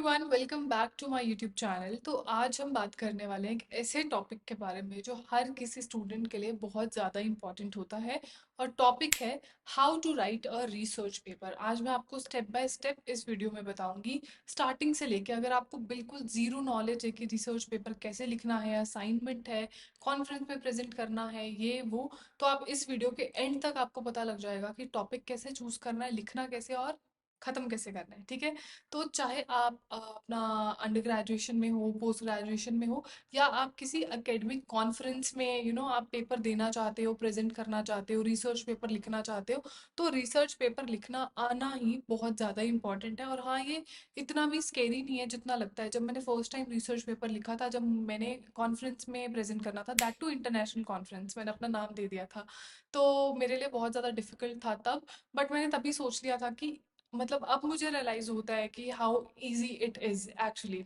Everyone, welcome back to my YouTube channel. तो आज हम बात करने वाले हैं एक ऐसे टॉपिक के बारे में जो हर किसी स्टूडेंट के लिए बहुत ज़्यादा इंपॉर्टेंट होता है। और टॉपिक है how to write a research paper. आज मैं आपको स्टेप बाय स्टेप इस वीडियो में बताऊंगी, स्टार्टिंग से लेके। अगर आपको बिल्कुल ज़ीरो नॉलेज है कि रिसर्च पेपर कैसे लिखना है, असाइनमेंट है, कॉन्फ्रेंस में प्रेजेंट करना है, ये वो, तो आप इस वीडियो के एंड तक आपको पता लग जाएगा कि टॉपिक कैसे चूज़ करना है, लिखना कैसे और ख़त्म कैसे करना है। ठीक है। तो चाहे आप अपना अंडर ग्रेजुएशन में हो, पोस्ट ग्रेजुएशन में हो, या आप किसी एकेडमिक कॉन्फ्रेंस में आप पेपर देना चाहते हो, प्रेजेंट करना चाहते हो, रिसर्च पेपर लिखना चाहते हो, तो रिसर्च पेपर लिखना आना ही बहुत ज़्यादा इंपॉर्टेंट है। और हाँ, ये इतना भी स्केरी नहीं है जितना लगता है। जब मैंने फर्स्ट टाइम रिसर्च पेपर लिखा था, जब मैंने कॉन्फ्रेंस में प्रेजेंट करना था, दैट टू इंटरनेशनल कॉन्फ्रेंस, मैंने अपना नाम दे दिया था, तो मेरे लिए बहुत ज़्यादा डिफिकल्ट था तब। बट मैंने तभी सोच लिया था कि मतलब अब मुझे रियलाइज होता है कि how easy it is actually.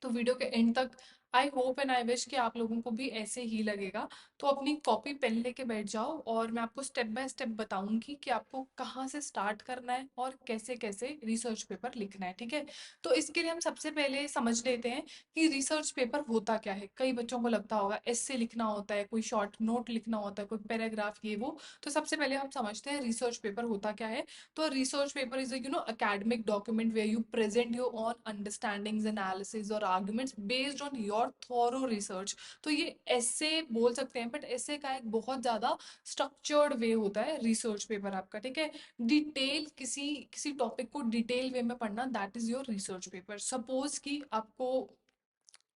तो वीडियो के एंड तक I hope and I wish कि आप लोगों को भी ऐसे ही लगेगा। तो अपनी कॉपी पेन लेके बैठ जाओ और मैं आपको स्टेप बाय स्टेप बताऊंगी कि आपको कहाँ से स्टार्ट करना है और कैसे कैसे रिसर्च पेपर लिखना है। ठीक है। तो इसके लिए हम सबसे पहले समझ लेते हैं कि रिसर्च पेपर होता क्या है। कई बच्चों को लगता होगा एस्से लिखना होता है, कोई शॉर्ट नोट लिखना होता है, कोई पैराग्राफ, ये वो। तो सबसे पहले हम समझते हैं रिसर्च पेपर होता क्या है। तो research paper is a academic document where you present your own understandings, analysis और arguments based on your thorough research। तो ये ऐसे बोल सकते हैं, बट ऐसे का एक बहुत ज्यादा स्ट्रक्चर्ड वे होता है रिसर्च पेपर आपका। ठीक है। डिटेल किसी किसी टॉपिक को डिटेल वे में पढ़ना, that is your research paper. Suppose कि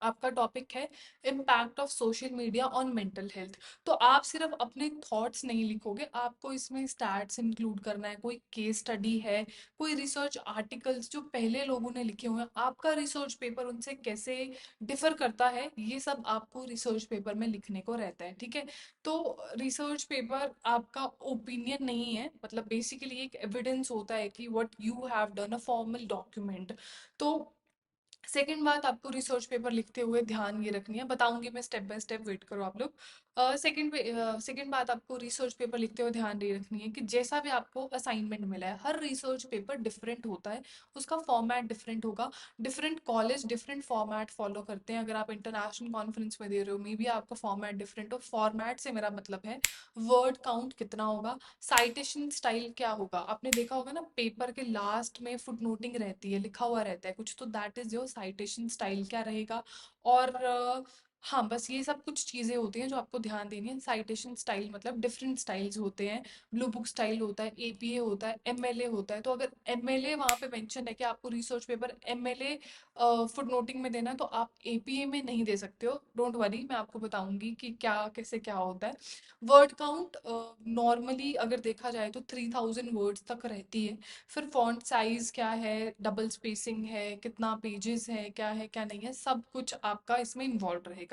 आपका टॉपिक है impact of social media on mental health. तो आप सिर्फ अपने थॉट्स नहीं लिखोगे, आपको इसमें स्टैट्स इंक्लूड करना है, कोई केस स्टडी है, कोई रिसर्च आर्टिकल्स जो पहले लोगों ने लिखे हुए हैं, आपका रिसर्च पेपर उनसे कैसे डिफर करता है, ये सब आपको रिसर्च पेपर में लिखने को रहता है। ठीक है। तो रिसर्च पेपर आपका ओपिनियन नहीं है, मतलब बेसिकली एक एविडेंस होता है कि what you have done, a formal document. तो सेकंड बात आपको रिसर्च पेपर लिखते हुए ध्यान ये रखनी है, बताऊंगी मैं स्टेप बाय स्टेप, वेट करो आप लोग। सेकंड बात आपको रिसर्च पेपर लिखते हुए ध्यान ये रखनी है कि जैसा भी आपको असाइनमेंट मिला है, हर रिसर्च पेपर डिफरेंट होता है, उसका फॉर्मेट डिफरेंट होगा। Different college different format follow करते हैं। अगर आप इंटरनेशनल कॉन्फ्रेंस में दे रहे हो, मे बी आपका फॉर्मेट डिफरेंट हो। फॉर्मेट से मेरा मतलब है वर्ड काउंट कितना होगा, साइटेशन स्टाइल क्या होगा। आपने देखा होगा ना, पेपर के लास्ट में फुट नोटिंग रहती है, लिखा हुआ रहता है कुछ, तो that is your citation style क्या रहेगा। और हाँ, बस ये सब कुछ चीज़ें होती हैं जो आपको ध्यान देनी है। साइटेशन स्टाइल मतलब डिफरेंट स्टाइल्स होते हैं। ब्लू बुक स्टाइल होता है, एपीए होता है, एमएलए होता है। तो अगर एमएलए वहाँ पे मेंशन है कि आपको research paper MLA foot noting में देना है, तो आप एपीए में नहीं दे सकते हो। डोंट वरी, मैं आपको बताऊंगी कि क्या कैसे क्या होता है। वर्ड काउंट नॉर्मली अगर देखा जाए तो 3000 वर्ड्स तक रहती है। फिर फॉन्ट साइज क्या है, डबल स्पेसिंग है, कितना पेजेस है, क्या है क्या नहीं है, सब कुछ आपका इसमें इन्वॉल्व रहेगा।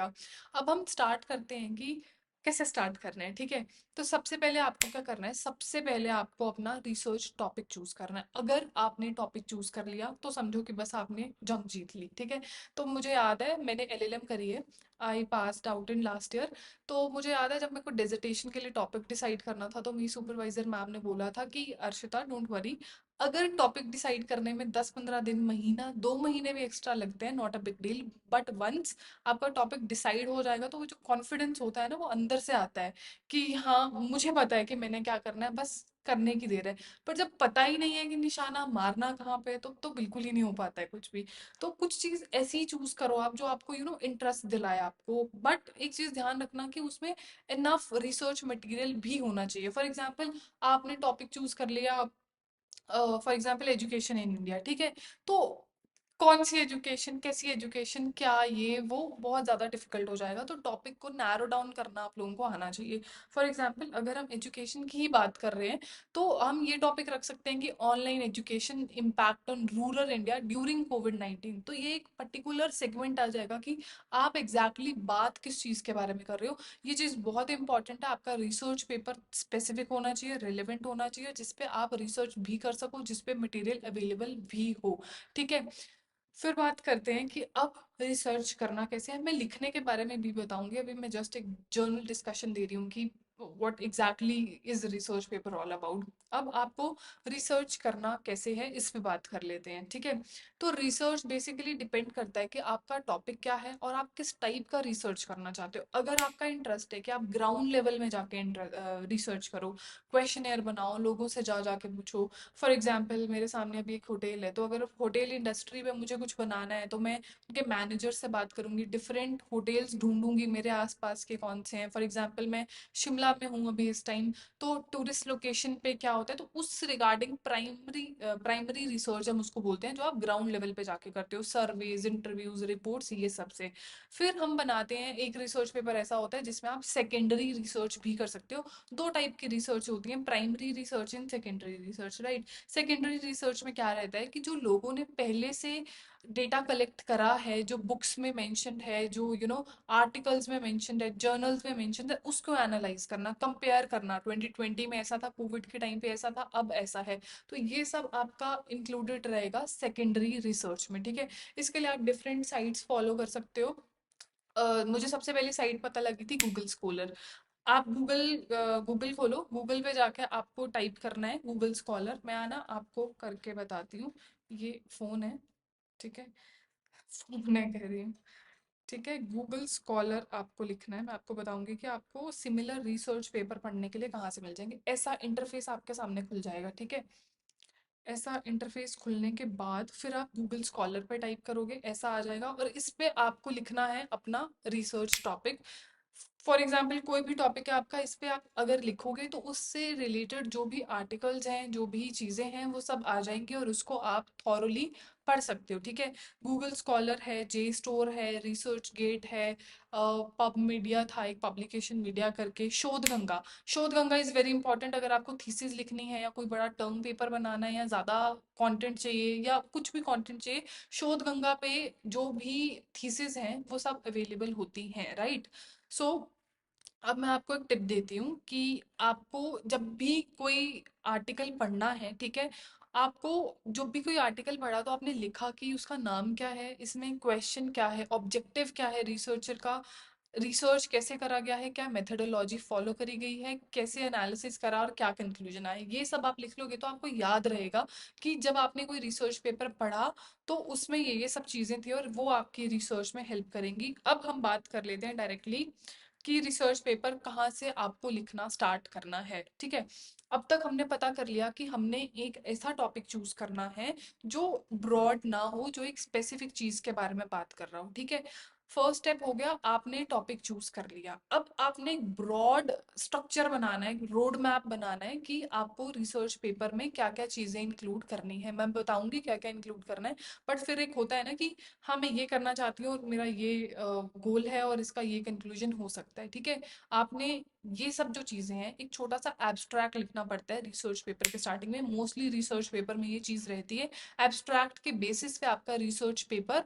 अब हम स्टार्ट करते हैं कि कैसे स्टार्ट करना है। ठीक है। तो सबसे पहले आपको क्या करना है, सबसे पहले आपको अपना रिसर्च टॉपिक चूज करना है। अगर आपने टॉपिक चूज कर लिया तो समझो कि बस आपने जंग जीत ली। ठीक है। तो मुझे याद है, मैंने एलएलएम करी है, I passed out in last year. तो मुझे याद है, जब मेरे को डिसर्टेशन के लिए टॉपिक डिसाइड करना था, तो मेरी सुपरवाइजर मैम ने बोला था कि अर्शिता, डोंट वरी, अगर टॉपिक डिसाइड करने में 10-15 दिन, महीना, 2 महीने भी एक्स्ट्रा लगते हैं, not a big deal. But once आपका टॉपिक डिसाइड हो जाएगा, तो वो जो कॉन्फिडेंस होता है ना, वो अंदर से आता है कि हाँ, मुझे पता है कि मैंने क्या करना है, बस करने की देर है। पर जब पता ही नहीं है कि निशाना मारना कहाँ पे है, तो बिल्कुल ही नहीं हो पाता है कुछ भी। तो कुछ चीज ऐसी चूज करो आप जो आपको इंटरेस्ट दिलाए आपको। बट एक चीज ध्यान रखना कि उसमें इनफ रिसर्च मटेरियल भी होना चाहिए। फॉर एग्जाम्पल, आपने टॉपिक चूज कर लिया, for example education in India. ठीक है। तो कौन सी एजुकेशन, कैसी एजुकेशन, क्या ये वो, बहुत ज़्यादा डिफिकल्ट हो जाएगा। तो टॉपिक को नैरो डाउन करना आप लोगों को आना चाहिए। फॉर एग्जाम्पल, अगर हम एजुकेशन की ही बात कर रहे हैं, तो हम ये टॉपिक रख सकते हैं कि online education impact on rural India during कोविड-19। तो ये एक पर्टिकुलर सेगमेंट आ जाएगा कि आप एग्जैक्टली बात किस चीज़ के बारे में कर रहे हो। ये चीज़ बहुत इंपॉर्टेंट है। आपका रिसर्च पेपर स्पेसिफिक होना चाहिए, रिलेवेंट होना चाहिए, जिसपे आप रिसर्च भी कर सको, जिसपे मटेरियल अवेलेबल भी हो। ठीक है। फिर बात करते हैं कि अब रिसर्च करना कैसे है। मैं लिखने के बारे में भी बताऊंगी, अभी मैं जस्ट एक जर्नल डिस्कशन दे रही हूँ कि what exactly is research paper all about. अब आपको रिसर्च करना कैसे है इस पे बात कर लेते हैं, ठीक है। तो रिसर्च बेसिकली डिपेंड करता है कि आपका टॉपिक क्या है और आप किस टाइप का रिसर्च करना चाहते हो। अगर आपका इंटरेस्ट है कि आप ग्राउंड लेवल में जाके रिसर्च करो, क्वेश्चनेयर बनाओ, लोगों से जा जाके पूछो। फॉर एग्जाम्पल मेरे सामने अभी एक होटल है, तो अगर होटल इंडस्ट्री में मुझे कुछ बनाना है तो मैं उनके मैनेजर से बात करूंगी, डिफरेंट होटल्स ढूंढूंगी मेरे आसपास के कौन से हैं। फॉर एग्जाम्पल मैं शिमला में हूँ अभी इस टाइम, तो टूरिस्ट लोकेशन पे क्या होता है, तो उस रिगार्डिंग प्राइमरी रिसर्च हम उसको बोलते हैं, जो आप ग्राउंड लेवल पे जाके करते हो, सर्वेज, इंटरव्यूज, रिपोर्ट्स, ये सब से। फिर हम बनाते हैं एक रिसर्च पेपर ऐसा होता है जिसमें आप सेकेंडरी रिसर्च भी कर सकते हो। दो टाइप की रिसर्च होती है, primary research and secondary research, right. Secondary research में क्या रहता है कि जो लोगों ने पहले से डेटा कलेक्ट करा है, जो बुक्स में मेंशन्ड है, जो आर्टिकल्स में मेंशन्ड है, जर्नल्स में मेंशन्ड है, उसको एनालाइज करना, कंपेयर करना, 2020 में ऐसा था, कोविड के टाइम पे ऐसा था, अब ऐसा है। तो ये सब आपका इंक्लूडेड रहेगा सेकेंडरी रिसर्च में, ठीक है। इसके लिए आप डिफरेंट साइट्स फॉलो कर सकते हो। मुझे सबसे पहले साइट पता लगी थी गूगल स्कॉलर। आप गूगल खोलो, गूगल पे जाके आपको टाइप करना है गूगल स्कॉलर। मैं आना आपको करके बताती हूँ। ये फोन है, ठीक है, फोन है कह रही हूँ, ठीक है। गूगल स्कॉलर आपको लिखना है, मैं आपको बताऊंगी कि आपको सिमिलर रिसर्च पेपर पढ़ने के लिए कहाँ से मिल जाएंगे। ऐसा इंटरफेस आपके सामने खुल जाएगा, ठीक है। ऐसा इंटरफेस खुलने के बाद फिर आप गूगल स्कॉलर पे टाइप करोगे, ऐसा आ जाएगा, और इस पे आपको लिखना है अपना रिसर्च टॉपिक। फॉर एग्जाम्पल कोई भी टॉपिक है आपका, इस पे आप अगर लिखोगे तो उससे रिलेटेड जो भी आर्टिकल्स हैं, जो भी चीज़ें हैं, वो सब आ जाएंगी और उसको आप थॉरोली पढ़ सकते हो, ठीक है। गूगल स्कॉलर है, जे स्टोर है, रिसर्च गेट है, पब मीडिया था एक, पब्लिकेशन मीडिया करके, शोध गंगा। शोध गंगा इज़ वेरी इंपॉर्टेंट अगर आपको थीसिस लिखनी है या कोई बड़ा टर्म पेपर बनाना है या ज़्यादा कंटेंट चाहिए या कुछ भी कंटेंट चाहिए। शोध गंगा पे जो भी थीसिस हैं वो सब अवेलेबल होती हैं, राइट। सो अब मैं आपको एक टिप देती हूँ कि आपको जब भी कोई आर्टिकल पढ़ना है, ठीक है, आपको जब भी कोई आर्टिकल पढ़ा तो आपने लिखा कि उसका नाम क्या है, इसमें क्वेश्चन क्या है, ऑब्जेक्टिव क्या है रिसर्चर का, रिसर्च कैसे करा गया है, क्या मेथोडोलॉजी फॉलो करी गई है, कैसे एनालिसिस करा और क्या कंक्लूजन आए, ये सब आप लिख लोगे तो आपको याद रहेगा कि जब आपने कोई रिसर्च पेपर पढ़ा तो उसमें ये सब चीज़ें थी और वो आपकी रिसर्च में हेल्प करेंगी। अब हम बात कर लेते हैं डायरेक्टली कि रिसर्च पेपर कहाँ से आपको लिखना स्टार्ट करना है, ठीक है। अब तक हमने पता कर लिया कि हमने एक ऐसा टॉपिक चूज करना है जो ब्रॉड ना हो, जो एक स्पेसिफिक चीज के बारे में बात कर रहा हूँ, ठीक है। फर्स्ट स्टेप हो गया, आपने टॉपिक चूज कर लिया। अब आपने एक ब्रॉड स्ट्रक्चर बनाना है, रोड मैप बनाना है कि आपको रिसर्च पेपर में क्या क्या चीजें इंक्लूड करनी है। मैं बताऊंगी क्या क्या इंक्लूड करना है, बट फिर एक होता है ना कि हाँ मैं ये करना चाहती हूँ और मेरा ये गोल है और इसका ये कंक्लूजन हो सकता है, ठीक है। आपने ये सब जो चीजें हैं, एक छोटा सा एब्स्ट्रैक्ट लिखना पड़ता है रिसर्च पेपर के स्टार्टिंग में। मोस्टली रिसर्च पेपर में ये चीज रहती है। एब्स्ट्रैक्ट के बेसिस पे आपका रिसर्च पेपर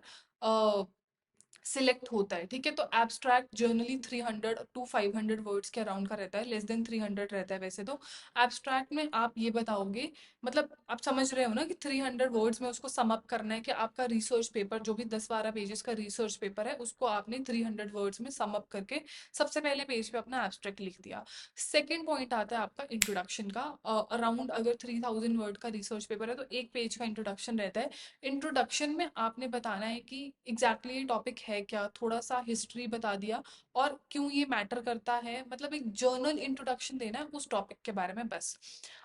सिलेक्ट होता है, ठीक है। तो एब्स्ट्रैक्ट जर्नली 300 to 500 वर्ड्स के अराउंड का रहता है, लेस देन 300 रहता है वैसे तो। एब्स्ट्रैक्ट में आप ये बताओगे, मतलब आप समझ रहे हो ना कि 300 वर्ड्स में उसको सम अप करना है कि आपका रिसर्च पेपर जो भी 10-12 पेजेस का रिसर्च पेपर है उसको आपने 300 वर्ड्स में सम अप करके सबसे पहले पेज पे अपना एब्स्ट्रैक्ट लिख दिया। सेकेंड पॉइंट आता है आपका इंट्रोडक्शन का। अराउंड अगर 3000 वर्ड का रिसर्च पेपर है तो एक पेज का इंट्रोडक्शन रहता है। इंट्रोडक्शन में आपने बताना है कि एग्जैक्टली ये टॉपिक है क्या, थोड़ा सा हिस्ट्री बता दिया और क्यों ये मैटर करता है, मतलब एक जर्नल इंट्रोडक्शन देना है उस टॉपिक के बारे में, बस।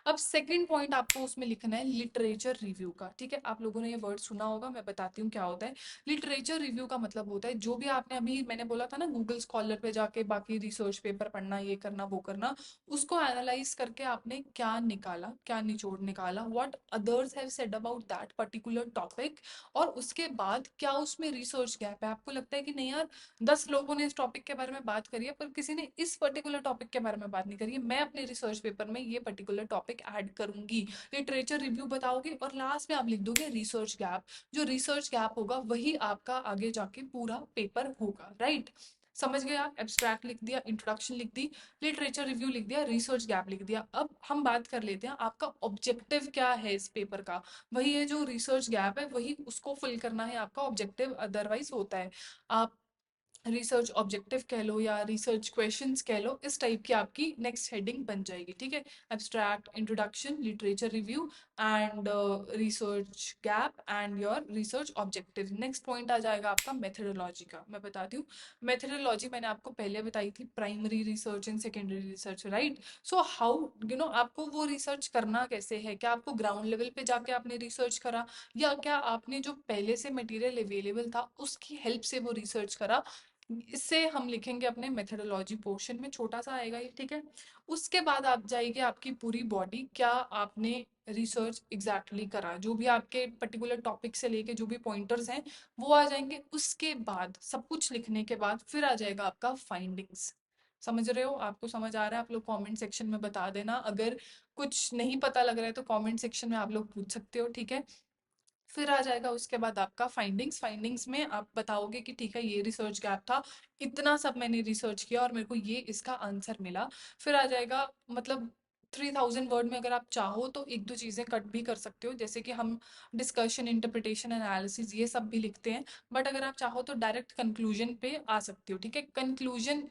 अब सेकंड पॉइंट आपको उसमें लिखना है लिटरेचर रिव्यू का, ठीक है। आप लोगों ने ये वर्ड सुना होगा, मैं बताती हूँ क्या होता है। लिटरेचर रिव्यू का मतलब होता है जो भी आपने अभी मैंने बोला था ना गूगल स्कॉलर पे जाके बाकी रिसर्च पेपर पढ़ना, ये करना वो करना, उसको एनालाइज करके आपने क्या निकाला, क्या निचोड़ निकाला, what others have said about that particular topic, और उसके बाद क्या उसमें रिसर्च गैप है। आपको लगता है कि नहीं यार, 10 लोगों ने इस टॉपिक के बारे में बात करी है पर किसी ने इस पर्टिकुलर टॉपिक के बारे में बात नहीं करी है, मैं अपने रिसर्च पेपर में ये पर्टिकुलर टॉपिक ऐड करूंगी। लिटरेचर रिव्यू बताओगे और लास्ट में आप लिख दोगे रिसर्च गैप। जो रिसर्च गैप होगा वही आपका आगे जाके पूरा पेपर होगा, राइट। समझ गए आप। एब्स्ट्रैक्ट लिख दिया, इंट्रोडक्शन लिख दी, लिटरेचर रिव्यू लिख दिया, रिसर्च गैप लिख दिया। अब हम बात कर लेते हैं आपका ऑब्जेक्टिव क्या है इस पेपर का। वही है जो रिसर्च गैप है, वही उसको फिल करना है आपका ऑब्जेक्टिव, अदरवाइज होता है आप रिसर्च ऑब्जेक्टिव कह लो या रिसर्च क्वेश्चंस कह लो, इस टाइप की आपकी नेक्स्ट हेडिंग बन जाएगी। ठीक है, abstract, introduction, literature review and research gap and your research objective. Next point आ जाएगा आपका मेथडोलॉजी का। मैं बताती हूँ, मेथडोलॉजी मैंने आपको पहले बताई थी, primary research and secondary research, right. So how आपको वो रिसर्च करना कैसे है, क्या आपको ग्राउंड लेवल पे जाके आपने रिसर्च करा, या क्या आपने जो पहले से मटेरियल अवेलेबल था उसकी हेल्प से वो रिसर्च करा। इससे हम लिखेंगे अपने मेथडोलॉजी पोर्शन में, छोटा सा आएगा ये। ठीक है, उसके बाद आप जाएगी आपकी पूरी बॉडी, क्या आपने रिसर्च एग्जैक्टली करा, जो भी आपके पर्टिकुलर टॉपिक से लेके जो भी पॉइंटर्स हैं वो आ जाएंगे। उसके बाद सब कुछ लिखने के बाद फिर आ जाएगा आपका फाइंडिंग्स। समझ रहे हो, आपको समझ आ रहा है? आप लोग कमेंट सेक्शन में बता देना, अगर कुछ नहीं पता लग रहा है तो कमेंट सेक्शन में आप लोग पूछ सकते हो। ठीक है, फिर आ जाएगा उसके बाद आपका फाइंडिंग्स। फाइंडिंग्स में आप बताओगे कि ठीक है, ये रिसर्च गैप था, इतना सब मैंने रिसर्च किया और मेरे को ये इसका आंसर मिला। फिर आ जाएगा, मतलब 3000 वर्ड में अगर आप चाहो तो एक दो चीज़ें कट भी कर सकते हो, जैसे कि हम डिस्कशन, इंटरप्रिटेशन, एनालिसिस ये सब भी लिखते हैं। बट अगर आप चाहो तो डायरेक्ट कंक्लूजन पे आ सकते हो। ठीक है, कंक्लूजन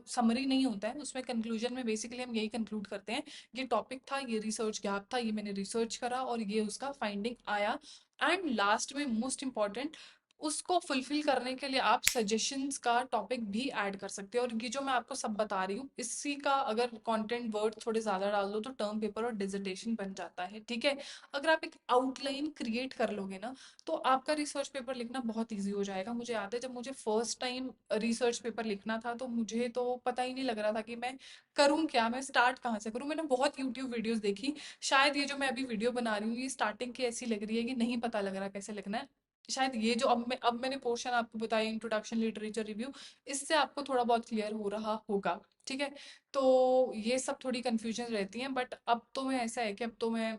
समरी नहीं होता है उसमें, कंक्लूजन में बेसिकली हम यही कंक्लूड करते हैं, ये टॉपिक था, ये रिसर्च गैप था, ये मैंने रिसर्च करा और ये उसका फाइंडिंग आया। एंड लास्ट में मोस्ट इंपॉर्टेंट, उसको फुलफिल करने के लिए आप सजेशंस का टॉपिक भी ऐड कर सकते हो। और ये जो मैं आपको सब बता रही हूँ, इसी का अगर कंटेंट वर्ड थोड़े ज़्यादा डाल दो तो टर्म पेपर और डिसर्टेशन बन जाता है। ठीक है, अगर आप एक आउटलाइन क्रिएट कर लोगे ना तो आपका रिसर्च पेपर लिखना बहुत ईजी हो जाएगा। मुझे याद है जब मुझे फर्स्ट टाइम रिसर्च पेपर लिखना था तो मुझे तो पता ही नहीं लग रहा था कि मैं करूँ क्या, मैं स्टार्ट कहाँ से करूँ। मैंने बहुत यूट्यूब वीडियोस देखी, शायद ये जो मैं अभी वीडियो बना रही हूँ ये स्टार्टिंग की ऐसी लग रही है कि नहीं पता लग रहा कैसे लिखना है। शायद ये जो अब मैंने पोर्शन आपको बताया, इंट्रोडक्शन, लिटरेचर रिव्यू, इससे आपको थोड़ा बहुत क्लियर हो रहा होगा। ठीक है, तो ये सब थोड़ी कंफ्यूजन रहती हैं, बट अब तो मैं ऐसा है कि अब तो मैं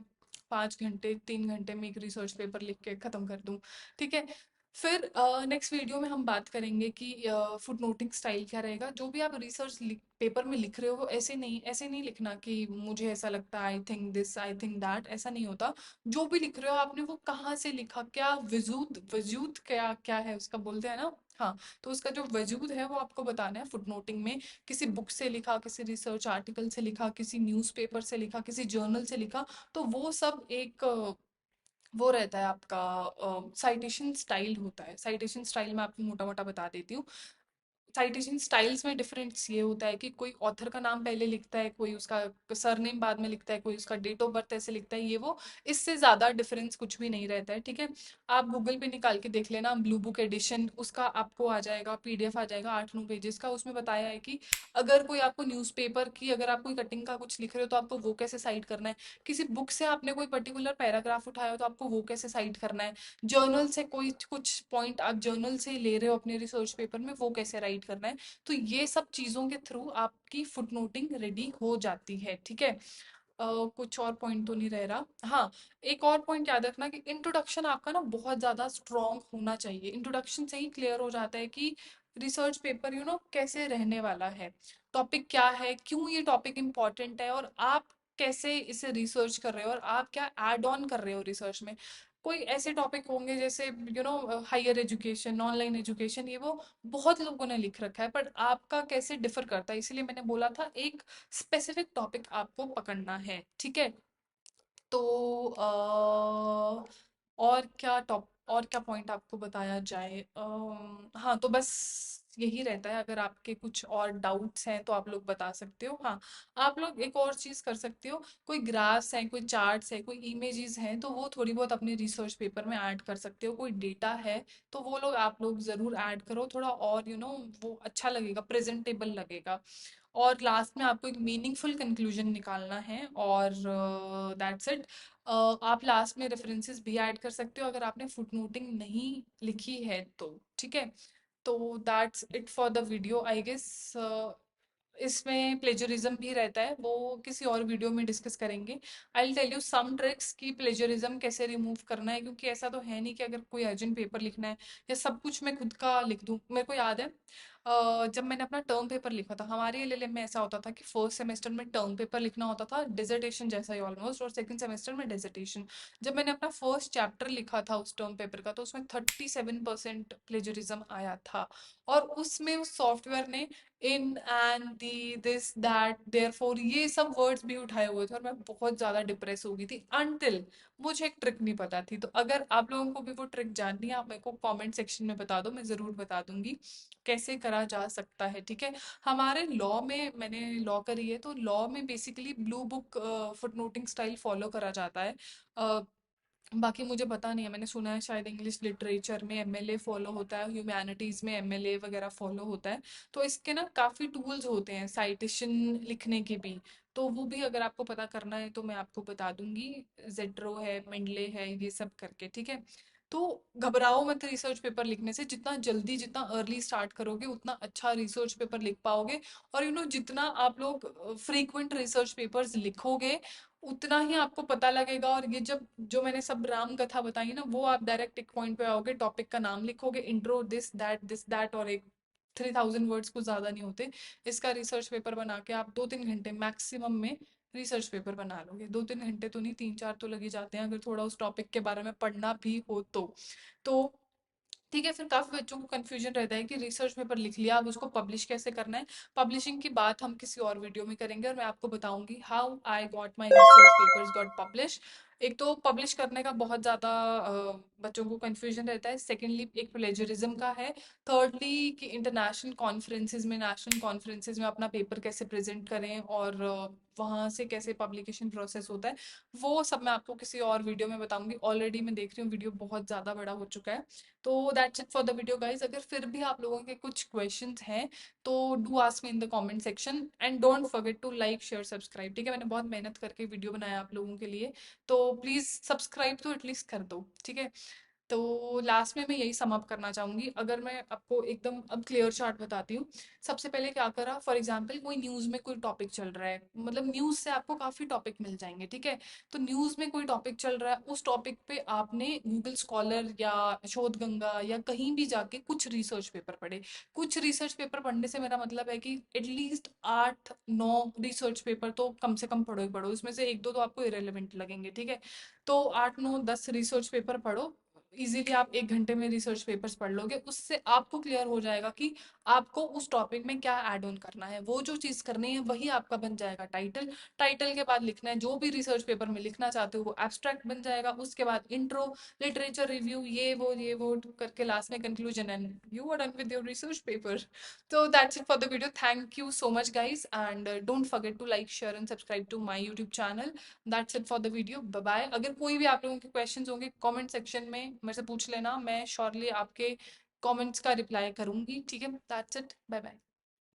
5 घंटे 3 घंटे में एक रिसर्च पेपर लिख के ख़त्म कर दूँ। ठीक है, फिर नेक्स्ट वीडियो में हम बात करेंगे कि फुट नोटिंग स्टाइल क्या रहेगा। जो भी आप रिसर्च पेपर में लिख रहे हो वो ऐसे नहीं लिखना कि मुझे ऐसा लगता है, I think this, I think that, ऐसा नहीं होता। जो भी लिख रहे हो आपने वो कहाँ से लिखा, क्या वजूद, वजूद क्या क्या है उसका बोलते हैं ना, हाँ, तो उसका जो वजूद है वो आपको बताना है फुट नोटिंग में। किसी बुक से लिखा, किसी रिसर्च आर्टिकल से लिखा, किसी न्यूज़पेपर से लिखा, किसी जर्नल से लिखा, तो वो सब एक वो रहता है आपका साइटेशन स्टाइल होता है। साइटेशन स्टाइल मैं आपको मोटा मोटा बता देती हूँ। साइटेशन स्टाइल्स में डिफरेंस ये होता है कि कोई ऑथर का नाम पहले लिखता है, कोई उसका सरनेम बाद में लिखता है, कोई उसका डेट ऑफ बर्थ ऐसे लिखता है, ये वो, इससे ज़्यादा डिफरेंस कुछ भी नहीं रहता है। ठीक है, आप गूगल पे निकाल के देख लेना, ब्लू बुक एडिशन, उसका आपको आ जाएगा, पीडीएफ आ जाएगा 8-9 पेजेस का। उसमें बताया है कि अगर कोई आपको न्यूज़पेपर की, अगर आप कोई कटिंग का कुछ लिख रहे हो तो आपको वो कैसे साइट करना है, किसी बुक से आपने कोई पर्टिकुलर पैराग्राफ उठाया हो तो आपको वो कैसे साइट करना है, जर्नल से कोई कुछ पॉइंट आप जर्नल से ले रहे हो अपने रिसर्च पेपर में, वो कैसे राइट करना है। तो ये सब चीज़ों के थ्रू आपकी फुटनोटिंग रेडी हो जाती है। ठीक है, कुछ और पॉइंट तो नहीं रह रहा। हाँ, एक और पॉइंट याद रखना कि इंट्रोडक्शन आपका ना बहुत ज़्यादा स्ट्रॉन्ग होना चाहिए। इंट्रोडक्शन से ही क्लियर हो जाता है कि रिसर्च पेपर कैसे रहने वाला है, टॉपिक क्या है, क्यों ये टॉपिक इम्पॉर्टेंट है, और आप कैसे इसे रिसर्च कर रहे हो और आप क्या ऐड ऑन कर रहे हो रिसर्च में। कोई ऐसे टॉपिक होंगे जैसे हायर एजुकेशन, ऑनलाइन एजुकेशन, ये वो बहुत लोगों ने लिख रखा है, पर आपका कैसे डिफर करता है, इसीलिए मैंने बोला था एक स्पेसिफिक टॉपिक आपको पकड़ना है। ठीक है, तो और क्या पॉइंट आपको बताया जाए, हाँ, तो बस यही रहता है। अगर आपके कुछ और डाउट्स हैं तो आप लोग बता सकते हो। हाँ, आप लोग एक और चीज़ कर सकते हो, कोई ग्राफ्स हैं, कोई चार्ट्स है, कोई इमेजेस हैं, तो वो थोड़ी बहुत अपने रिसर्च पेपर में ऐड कर सकते हो। कोई डेटा है तो वो लोग आप लोग ज़रूर ऐड करो, थोड़ा और वो अच्छा लगेगा, प्रेजेंटेबल लगेगा। और लास्ट में आपको एक मीनिंगफुल कंक्लूजन निकालना है, और दैट्स इट। आप लास्ट में रेफरेंसेस भी ऐड कर सकते हो अगर आपने फुटनोटिंग नहीं लिखी है तो। ठीक है, तो that's it for the video I guess. इसमें प्लेजरिज्म भी रहता है, वो किसी और वीडियो में डिस्कस करेंगे। I will tell you some tricks की प्लेजरिज्म कैसे रिमूव करना है, क्योंकि ऐसा तो है नहीं कि अगर कोई अर्जेंट पेपर लिखना है या सब कुछ मैं खुद का लिख दूँ। मेरे को याद है जब मैंने अपना टर्म पेपर लिखा था, हमारे एलएलएम में ऐसा होता था कि फर्स्ट सेमेस्टर में टर्म पेपर लिखना होता था, डिसर्टेशन जैसा ही ऑलमोस्ट, और सेकंड सेमेस्टर में डिसर्टेशन। जब मैंने अपना फर्स्ट चैप्टर लिखा था उस टर्म पेपर का, तो उसमें 37% प्लेजरिज्म आया था। और उसमें उस सॉफ्टवेयर ने in and the this that therefore ये सब वर्ड्स भी उठाए हुए थे, और मैं बहुत ज्यादा डिप्रेस हो गई थी अनटिल मुझे एक ट्रिक नहीं पता थी। तो अगर आप लोगों को भी वो ट्रिक जाननी है, आप मेरे को कमेंट सेक्शन में बता दो, मैं ज़रूर बता दूंगी कैसे करा जा सकता है। ठीक है। हमारे लॉ में, मैंने लॉ करी है, तो लॉ में basically blue book footnoting style follow करा जाता है। बाकी मुझे पता नहीं है, मैंने सुना है शायद इंग्लिश लिटरेचर में एमएलए फॉलो होता है, ह्यूमैनिटीज में एमएलए वगैरह फॉलो होता है। तो इसके ना काफ़ी टूल्स होते हैं साइटेशन लिखने के भी। तो वो भी अगर आपको पता करना है तो मैं आपको बता दूंगी। जेड्रो है, मेंडले है, ये सब करके। ठीक है। तो घबराओ मत रिसर्च पेपर लिखने से, जितना जल्दी जितना अर्ली स्टार्ट करोगे उतना अच्छा रिसर्च पेपर लिख पाओगे। और जितना आप लोग फ्रीक्वेंट रिसर्च पेपर्स लिखोगे उतना ही आपको पता लगेगा। और ये जब जो मैंने सब राम कथा बताई ना, वो आप डायरेक्ट एक पॉइंट पे आओगे, टॉपिक का नाम लिखोगे, इंट्रो दिस दैट, और एक 3000 वर्ड्स को ज्यादा नहीं होते। इसका रिसर्च पेपर बना के आप 2-3 घंटे मैक्सिमम में रिसर्च पेपर बना लोगे। 2-3 घंटे तो नहीं, 3-4 तो लग ही जाते हैं, अगर थोड़ा उस टॉपिक के बारे में पढ़ना भी हो तो ठीक है। फिर काफी बच्चों को कंफ्यूजन रहता है कि रिसर्च पेपर लिख लिया, अब उसको पब्लिश कैसे करना है। पब्लिशिंग की बात हम किसी और वीडियो में करेंगे, और मैं आपको बताऊंगी how I got my research papers got publish. एक तो पब्लिश करने का बहुत ज़्यादा बच्चों को कंफ्यूजन रहता है। सेकेंडली एक प्लेजरिज्म का है। थर्डली कि इंटरनेशनल कॉन्फ्रेंसेज में, नेशनल कॉन्फ्रेंसेज में अपना पेपर कैसे प्रेजेंट करें, और वहाँ से कैसे पब्लिकेशन प्रोसेस होता है। वो सब मैं आपको किसी और वीडियो में बताऊंगी। ऑलरेडी मैं देख रही हूँ वीडियो बहुत ज़्यादा बड़ा हो चुका है। तो that's it for the video guys. अगर फिर भी आप लोगों के कुछ क्वेश्चंस हैं तो do ask me in the comment section, and don't forget to like share subscribe. ठीक है। मैंने बहुत मेहनत करके वीडियो बनाया आप लोगों के लिए, तो प्लीज़ सब्सक्राइब तो एटलीस्ट कर दो। ठीक है। तो लास्ट में मैं यही सम अप करना चाहूंगी। अगर मैं आपको एकदम अब क्लियर चार्ट बताती हूँ। सबसे पहले क्या करा, फॉर एग्जांपल कोई न्यूज़ में कोई टॉपिक चल रहा है, मतलब न्यूज़ से आपको काफ़ी टॉपिक मिल जाएंगे। ठीक है। तो न्यूज़ में कोई टॉपिक चल रहा है, उस टॉपिक पे आपने गूगल स्कॉलर या शोध गंगा या कहीं भी जाके कुछ रिसर्च पेपर पढ़े। कुछ रिसर्च पेपर पढ़ने से मेरा मतलब है कि एटलीस्ट 8-9 रिसर्च पेपर तो कम से कम पढ़ो ही पढ़ो। इसमें से एक दो तो आपको इरेलीवेंट लगेंगे। ठीक है। तो 8-9-10 रिसर्च पेपर पढ़ो। इजीली आप 1 घंटे में रिसर्च पेपर्स पढ़ लोगे, उससे आपको क्लियर हो जाएगा कि आपको उस टॉपिक में क्या ऐड ऑन करना है। वो जो चीज़ करनी है वही आपका बन जाएगा टाइटल। टाइटल के बाद लिखना है जो भी रिसर्च पेपर में लिखना चाहते हो, वो एब्स्ट्रैक्ट बन जाएगा। उसके बाद इंट्रो, लिटरेचर रिव्यू, ये वो करके लास्ट में conclusion, and you are done with your research paper. तो that's it for the video. Thank you so much guys, and don't forget to like share and subscribe to my YouTube channel. That's it for the video. Bye bye. अगर कोई भी आप लोगों के questions होंगे comment section में मेरे से पूछ लेना, मैं श्योरली आपके कमेंट्स का रिप्लाई करूंगी। ठीक है। That's it. Bye bye.